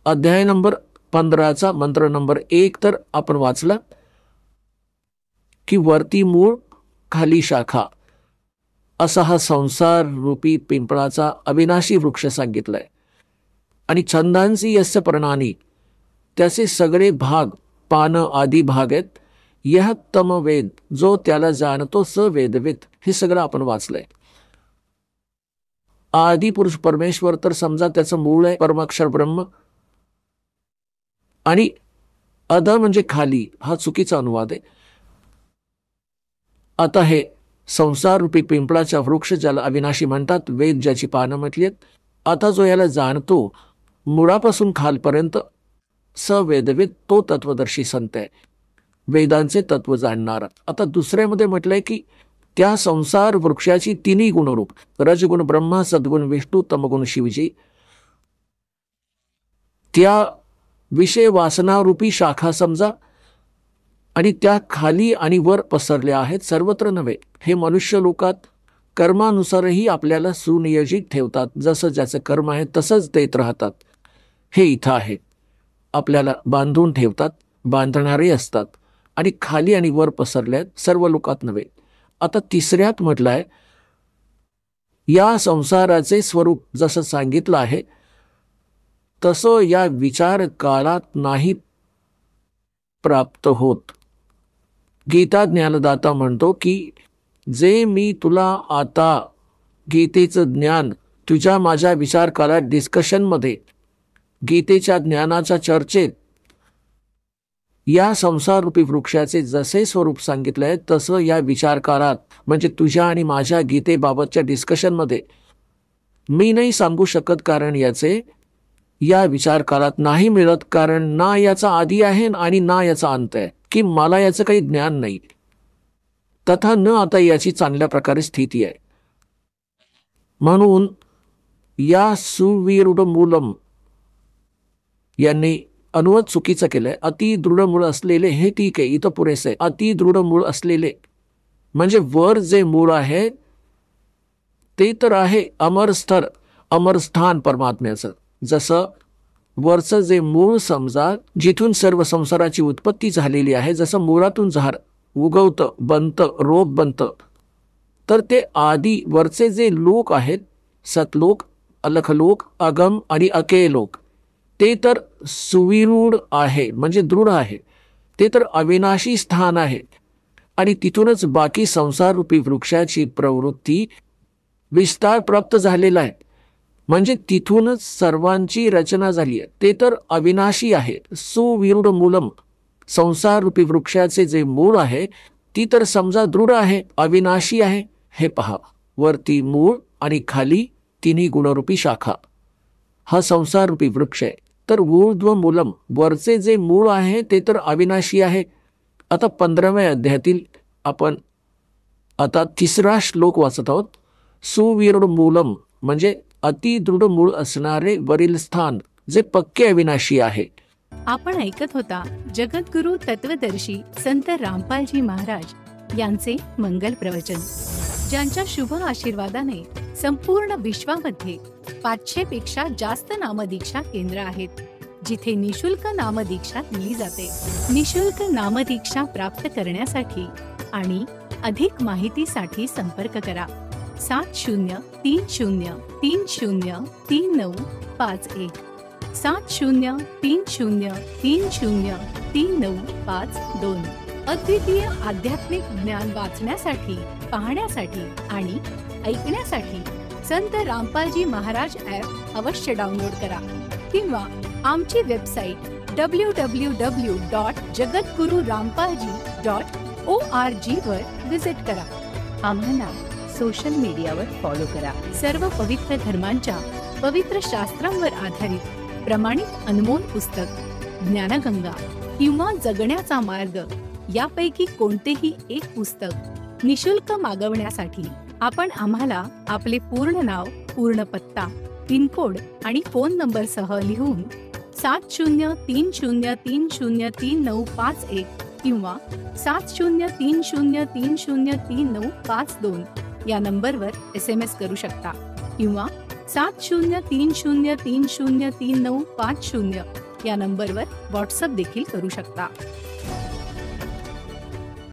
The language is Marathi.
अध्याय नंबर 15चा मंत्र नंबर 1 तर आपण वाचला की वरती मूळ खाली शाखा असा हा संसार रूपी पिंपळाचा अविनाशी वृक्ष सांगितलाय. आणि छंदांसी यस्य पर्णानी, त्याचे सगळे भाग पान आदी भाग आहेत. यह तम वेद, जो त्याला जाणतो स वेदवित, हे सगळं आपण वाचलंय. आदी पुरुष परमेश्वर तर समजा त्याचं मूळ आहे परमाक्षर ब्रह्म, आणि अध म्हणजे खाली, हा चुकीचा अनुवाद आहे. आता हे संसार रूपी पिंपळाच्या वृक्ष ज्याला अविनाशी म्हणतात, वेद ज्याची पानं म्हटली आहेत, आता जो याला जाणतो मुळापासून खालपर्यंत सवेदवित, तो तत्वदर्शी संत आहे, वेदांचे तत्व जाणणारा. आता दुसऱ्यामध्ये म्हटलंय की त्या संसार वृक्षाची तिन्ही गुणरूप, रजगुण ब्रह्मा, सद्गुण विष्णू, तमगुण शिवजी, त्या विषय वासनारूपी शाखा समजा, आणि त्या खाली आणि वर पसरल्या आहेत, सर्वत्र नव्हे. हे मनुष्य लोकात कर्मानुसारही आपल्याला सुनियोजित ठेवतात, जसं ज्याचं कर्म आहे तसंच देत राहतात. हे इथं आहे, आपल्याला बांधून ठेवतात, बांधणारे असतात, आणि खाली आणि वर पसरल्यात, सर्व लोकात नव्हे. आता तिसऱ्यात म्हटलं आहे, या संसाराचे स्वरूप जसं सांगितलं आहे तसं या विचार काळात नाही प्राप्त होत. गीता ज्ञानदाता म्हणतो की जे मी तुला आता गीतेचं ज्ञान तुझ्या माझ्या विचार काळात डिस्कशनमध्ये, गीतेच्या ज्ञानाच्या चर्चेत या संसाररूपी वृक्षाचे जसे स्वरूप सांगितले आहे तसं या विचार काळात, म्हणजे तुझ्या आणि माझ्या गीतेबाबतच्या डिस्कशनमध्ये मी नाही सांगू शकत, कारण याचे या विचार काळात नाही मिळत, कारण ना याचा आधी आहे आणि ना याचा अंत आहे, की मला याचं काही ज्ञान नाही, तथा न आता याची चांगल्या प्रकारे स्थिती आहे. म्हणून या सुविरूढ मूलम यांनी अनुवाद चुकीचं केलंय. अति दृढ मूळ असलेले, हे ठीक आहे, इथं पुरेसे. अति दृढ मूळ असलेले म्हणजे वर जे मूळ आहे ते तर आहे अमरस्थर, अमरस्थान परमात्म्याचं. जसं वरचं जे मूळ समजा, जिथून सर्व संसाराची उत्पत्ती झालेली आहे, जसं मुळातून झाड उगवतं, बनतं, रोप बनतं, तर ते आधी वरचे जे लोक आहेत, सतलोक, अलखलोक, अगम आणि अकेय लोक, ते तर सुविरूढ आहे, म्हणजे दृढ आहे, ते तर अविनाशी स्थान आहे. आणि तिथूनच बाकी संसाररूपी वृक्षाची प्रवृत्ती विस्तार प्राप्त झालेला आहे, म्हणजे तिथूनच सर्वांची रचना झाली आहे. ते तर अविनाशी आहे. सुविरूढ मूलम, संसाररूपी वृक्षाचे जे मूळ आहे ती तर समजा दृढ आहे, अविनाशी आहे. हे पहा, वरती मूळ आणि खाली तिन्ही गुणरूपी शाखा, हा संसाररूपी वृक्ष आहे. तर ऊर्ध्व मूलम, वरचे जे मूळ आहे ते तर अविनाशी आहे. आता 15व्या अध्यायातील आपण आता 3रा श्लोक वाचत आहोत. सुविरूढ मूलम म्हणजे अतिदृढ मूळ असणारे वरील स्थान, जे पक्के अविनाशी आहे. आपण ऐकत होता जगद्गुरु तत्वदर्शी संत रामपालजी महाराज यांचे मंगल प्रवचन, ज्यांच्या शुभ आशीर्वादाने संपूर्ण विश्वामध्ये 500 पेक्षा जास्त नामदीक्षा केंद्र आहेत, जिथे निशुल्क नामदीक्षा दिली जाते. निशुल्क नामदीक्षा प्राप्त करण्यासाठी आणि अधिक माहितीसाठी संपर्क करा 7030303951 7030303952. अद्वितीय आध्यात्मिक ज्ञान वाचण्यासाठी, पाहण्यासाठी आणि ऐकण्यासाठी संत रामपालजी महाराज ॲप अवश्य डाउनलोड करा किंवा आमची वेबसाईट www.jagadgururampalji.org वर विजिट करा. आम्हाला सोशल मीडियावर फॉलो करा. सर्व पवित्र धर्मांच्या पवित्र शास्त्रांवर आधारित प्रमाणित अनमोल पुस्तक ज्ञानगंगा किंवा जगण्याचा मार्ग यापैकी कोणतेही एक पुस्तक निशुल्क मागवण्यासाठी आपण आम्हाला आपले पूर्ण नाव, पूर्ण पत्ता, पिनकोड आणि फोन नंबर सह लिहून 7030303951 किंवा 7030303952 या नंबरवर SMS करू शकता किंवा 7030303950 या नंबरवर व्हॉट्सअप देखील करू शकता.